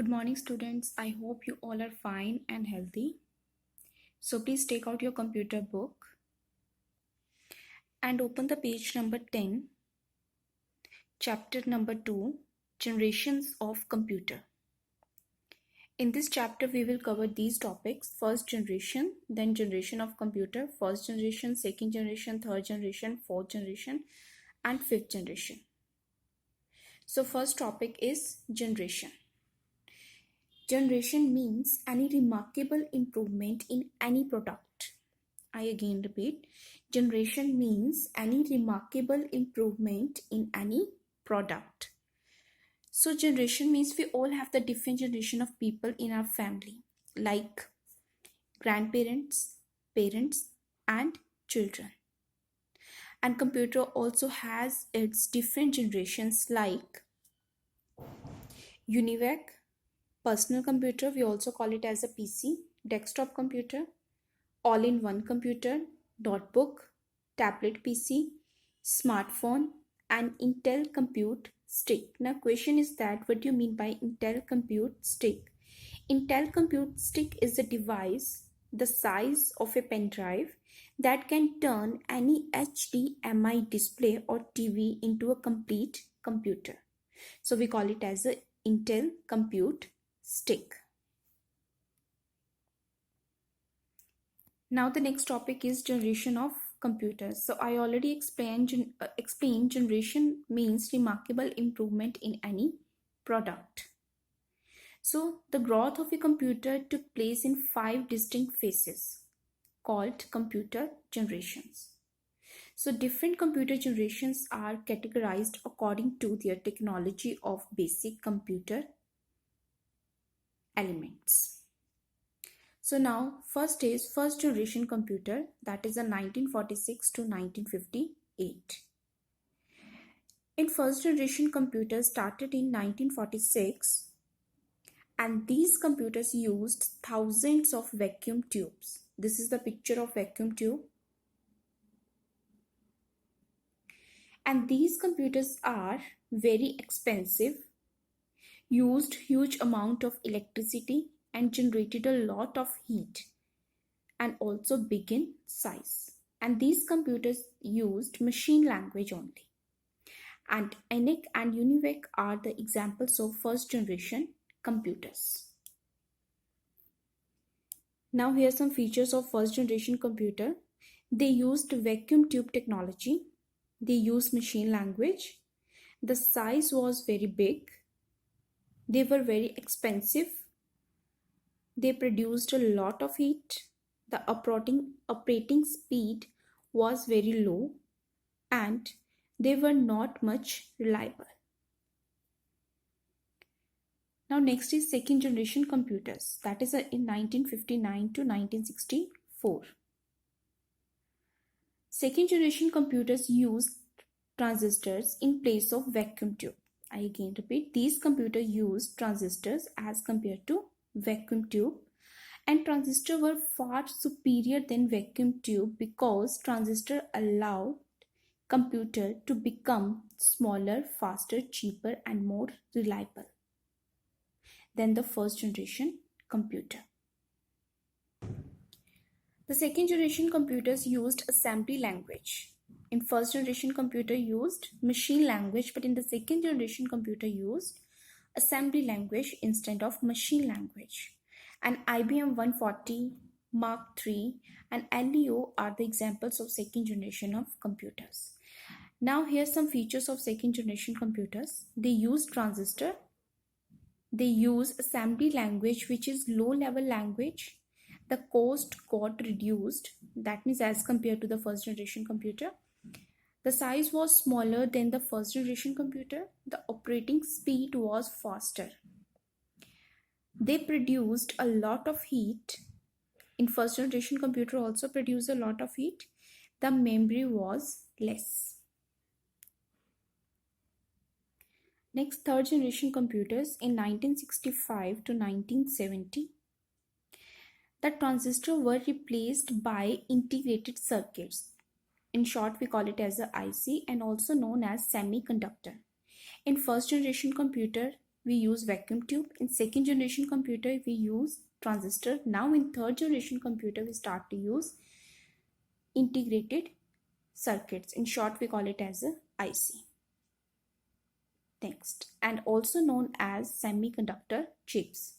Good morning, students. I hope you all are fine and healthy. So please take out your computer book and open the page number 10, chapter number 2, Generations of Computer. In this chapter, we will cover these topics: first generation, then generation of computer, first generation, second generation, third generation, fourth generation, and fifth generation. So first topic is generation. Generation means any remarkable improvement in any product. I again repeat, generation means any remarkable improvement in any product. So generation means we all have the different generation of people in our family, like grandparents, parents, and children. And computer also has its different generations like UNIVAC, personal computer, we also call it as a PC, desktop computer, all-in-one computer, notebook, tablet PC, smartphone, and Intel Compute Stick. Now question is that what do you mean by Intel Compute Stick? Intel Compute Stick is a device the size of a pen drive that can turn any HDMI display or TV into a complete computer. So we call it as a Intel Compute Stick. Now the next topic is generation of computers. So I already explained generation means remarkable improvement in any product. So the growth of a computer took place in 5 distinct phases called computer generations. So different computer generations are categorized according to their technology of basic computer elements. So now first is first generation computer, that is a 1946 to 1958. In first generation computers started in 1946, and these computers used thousands of vacuum tubes. This is the picture of vacuum tube. And these computers are very expensive, used huge amount of electricity, and generated a lot of heat, and also big in size. And these computers used machine language only. And ENIAC and UNIVAC are the examples of first generation computers. Now here are some features of first generation computer. They used vacuum tube technology. They used machine language. The size was very big. They were very expensive. They produced a lot of heat. The operating speed was very low, and they were not much reliable. Now next is second generation computers, that is in 1959 to 1964. Second generation computers used transistors in place of vacuum tube. I again repeat, these computers used transistors as compared to vacuum tube, and transistors were far superior than vacuum tube because transistor allowed computer to become smaller, faster, cheaper, and more reliable than the first generation computer. The second generation computers used assembly language. In first generation computer used machine language, but in the second generation computer used assembly language instead of machine language. And IBM 140, Mark III, and LEO are the examples of second generation of computers. Now here's some features of second generation computers. They use transistor. They use assembly language, which is low level language. The cost got reduced, that means as compared to the first generation computer. The size was smaller than the first generation computer. The operating speed was faster. They produced a lot of heat. In first generation computer also produced a lot of heat. The memory was less. Next, third generation computers in 1965 to 1970. The transistors were replaced by integrated circuits. In short, we call it as a IC, and also known as semiconductor. In first generation computer, we use vacuum tube. In second generation computer, we use transistor. Now in third generation computer, we start to use integrated circuits. In short, we call it as a IC. Next, and also known as semiconductor chips,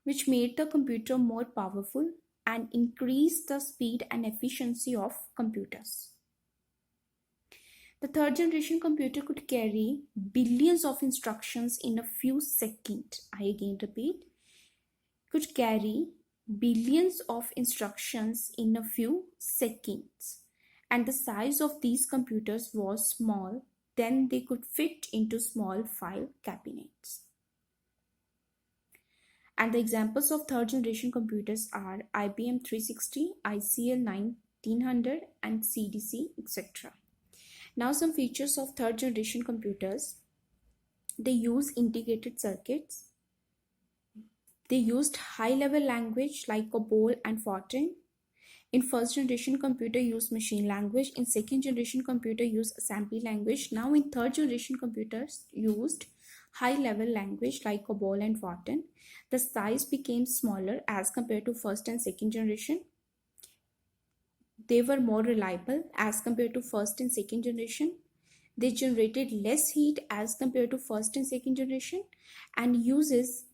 which made the computer more powerful and increased the speed and efficiency of computers. The third generation computer could carry billions of instructions in a few seconds. I again repeat, could carry billions of instructions in a few seconds. And the size of these computers was small, then they could fit into small file cabinets. And the examples of third generation computers are IBM 360, ICL 1900, and CDC, etc. Now some features of third generation computers. They use integrated circuits. They used high level language like COBOL and Fortran. In first generation computer use machine language. In second generation computer use assembly language. Now in third generation computers used high level language like COBOL and Fortran. The size became smaller as compared to first and second generation. They were more reliable as compared to first and second generation. They generated less heat as compared to first and second generation, and uses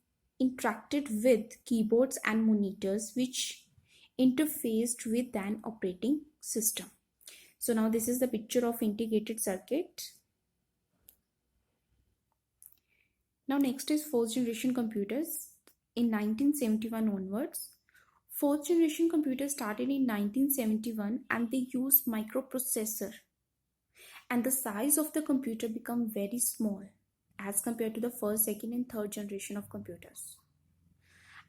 interacted with keyboards and monitors which interfaced with an operating system. So now this is the picture of integrated circuit. Now next is fourth generation computers in 1971 onwards. Fourth generation computers started in 1971 and they used microprocessor, and the size of the computer became very small as compared to the first, second and third generation of computers.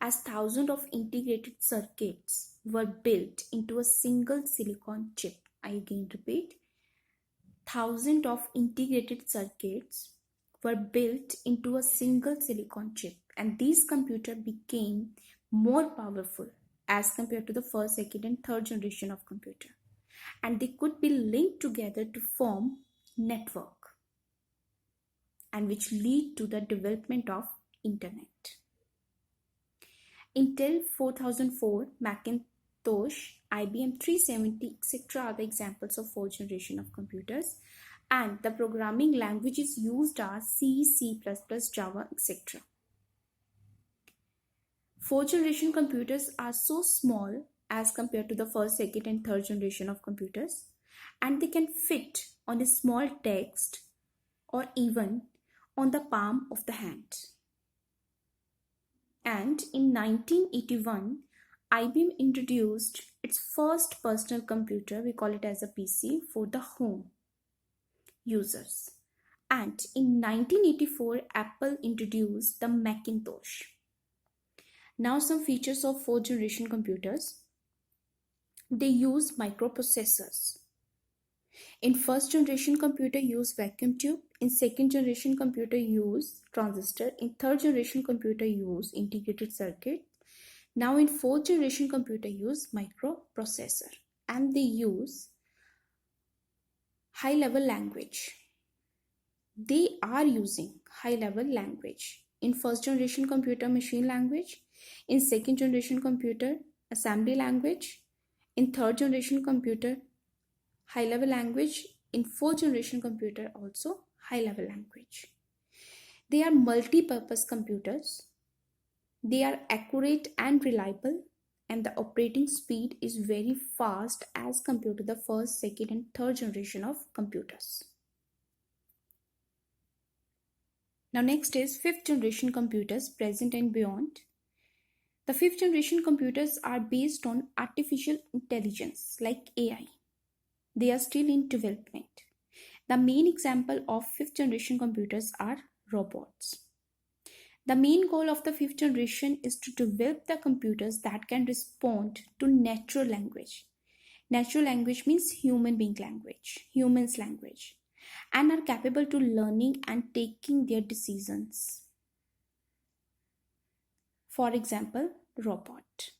As thousands of integrated circuits were built into a single silicon chip. I again repeat, thousands of integrated circuits were built into a single silicon chip, and these computers became more powerful as compared to the first, second and third generation of computer, and they could be linked together to form network, and which lead to the development of internet. Intel 4004, Macintosh, IBM 370, etc. are the examples of fourth generation of computers, and the programming languages used are C, C++, Java, etc. Fourth generation computers are so small as compared to the first, second and third generation of computers, and they can fit on a small text or even on the palm of the hand. And in 1981, IBM introduced its first personal computer, we call it as a PC, for the home users. And in 1984, Apple introduced the Macintosh. Now some features of fourth generation computers. They use microprocessors. In first generation computer use vacuum tube. In second generation computer use transistor. In third generation computer use integrated circuit. Now in fourth generation computer use microprocessor, and they use high level language. They are using high level language. In first generation computer machine language. In second generation computer assembly language. In third generation computer high level language. In fourth generation computer also high level language. They are multi-purpose computers. They are accurate and reliable, and the operating speed is very fast as compared to the first, second and third generation of computers. Now next is fifth generation computers, present and beyond. The fifth generation computers are based on artificial intelligence like AI. They are still in development. The main example of fifth generation computers are robots. The main goal of the fifth generation is to develop the computers that can respond to natural language. Natural language means human being language, humans language, and are capable to learning and taking their decisions. For example, robot.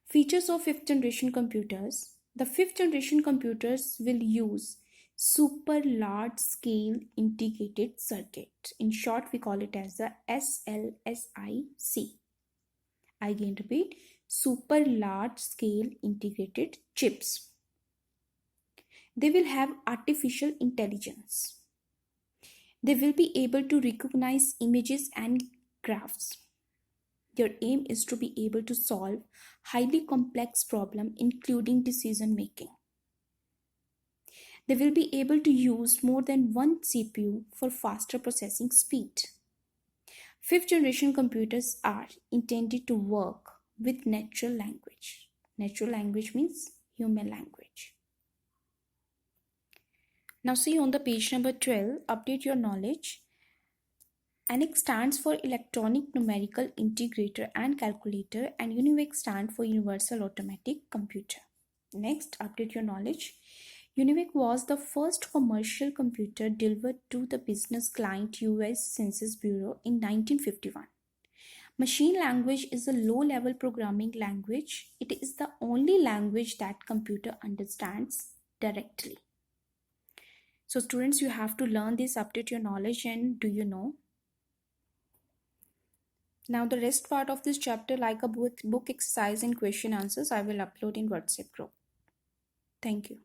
Features of fifth generation computers. The fifth generation computers will use super large scale integrated circuit. In short, we call it as the SLSIC. I again repeat, super large scale integrated chips. They will have artificial intelligence. They will be able to recognize images and graphs. Their aim is to be able to solve highly complex problems, including decision making. They will be able to use more than one CPU for faster processing speed. Fifth generation computers are intended to work with natural language. Natural language means human language. Now see on the page number 12, update your knowledge. ENIAC stands for Electronic Numerical Integrator and Calculator, and UNIVAC stands for Universal Automatic Computer. Next, update your knowledge. UNIVAC was the first commercial computer delivered to the business client US Census Bureau in 1951. Machine language is a low-level programming language. It is the only language that computer understands directly. So students, you have to learn this, update your knowledge, and do you know? Now the rest part of this chapter, like a book exercise and question answers, I will upload in WhatsApp group. Thank you.